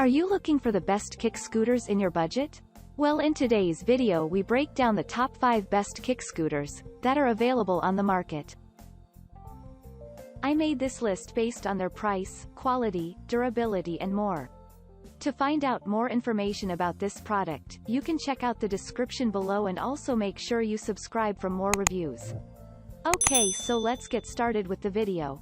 Are you looking for the best kick scooters in your budget? Well, in today's video we break down the top 5 best kick scooters that are available on the market. I made this list based on their price, quality, durability and more. To find out more information about this product, you can check out the description below and also make sure you subscribe for more reviews. Okay, so let's get started with the video.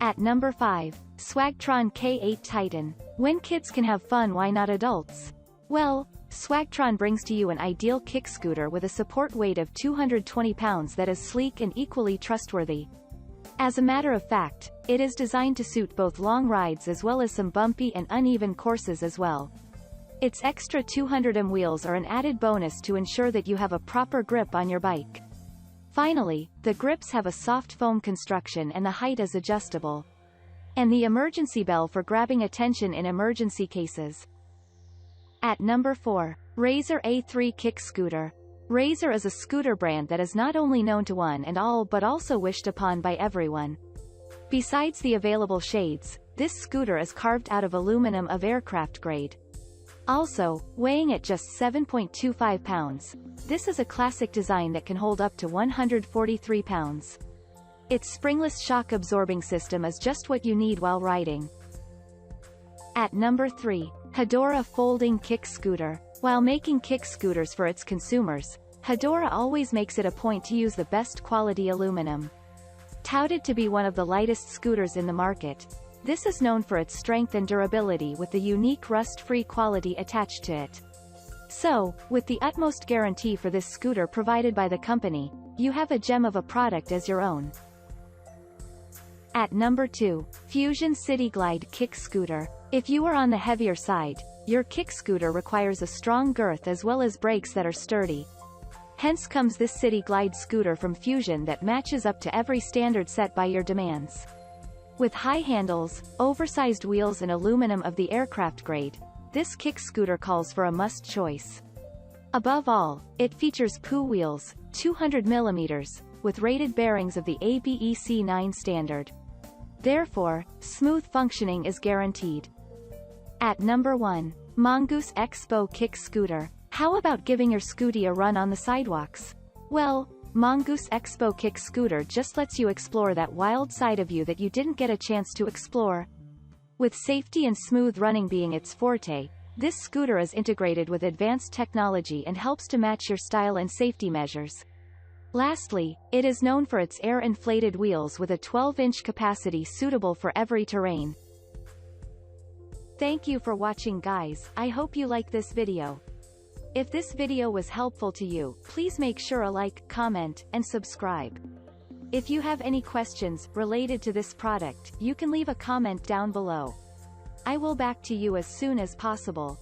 At number 5, Swagtron K8 Titan. When kids can have fun, why not adults? Well, Swagtron brings to you an ideal kick scooter with a support weight of 220 pounds that is sleek and equally trustworthy. As a matter of fact, it is designed to suit both long rides as well as some bumpy and uneven courses as well. Its extra 200mm wheels are an added bonus to ensure that you have a proper grip on your bike. Finally, the grips have a soft foam construction and the height is adjustable. And the emergency bell for grabbing attention in emergency cases. At number 4, Razor A3 Kick Scooter. Razor is a scooter brand that is not only known to one and all but also wished upon by everyone. Besides the available shades, this scooter is carved out of aluminum of aircraft grade. Also, weighing at just 7.25 pounds, this is a classic design that can hold up to 143 pounds. Its springless shock-absorbing system is just what you need while riding. At number 3, HUDORA Folding Kick Scooter. While making kick scooters for its consumers, HUDORA always makes it a point to use the best quality aluminum. Touted to be one of the lightest scooters in the market, this is known for its strength and durability with the unique rust-free quality attached to it. So, with the utmost guarantee for this scooter provided by the company, you have a gem of a product as your own. At number 2, Fuzion Cityglide Kick Scooter. If you are on the heavier side, your kick scooter requires a strong girth as well as brakes that are sturdy. Hence comes this Cityglide scooter from Fuzion that matches up to every standard set by your demands. With high handles, oversized wheels and aluminum of the aircraft grade, this kick scooter calls for a must choice. Above all, it features POO wheels, 200mm, with rated bearings of the ABEC 9 standard. Therefore, smooth functioning is guaranteed. At number 1, Mongoose Expo Kick Scooter. How about giving your scooty a run on the sidewalks? Well, Mongoose Expo Kick Scooter just lets you explore that wild side of you that you didn't get a chance to explore. With safety and smooth running being its forte, this scooter is integrated with advanced technology and helps to match your style and safety measures. Lastly, it is known for its air-inflated wheels with a 12-inch capacity suitable for every terrain. Thank you for watching, guys. I hope you like this video. If this video was helpful to you, please make sure a like, comment, and subscribe. If you have any questions related to this product, you can leave a comment down below. I will back to you as soon as possible.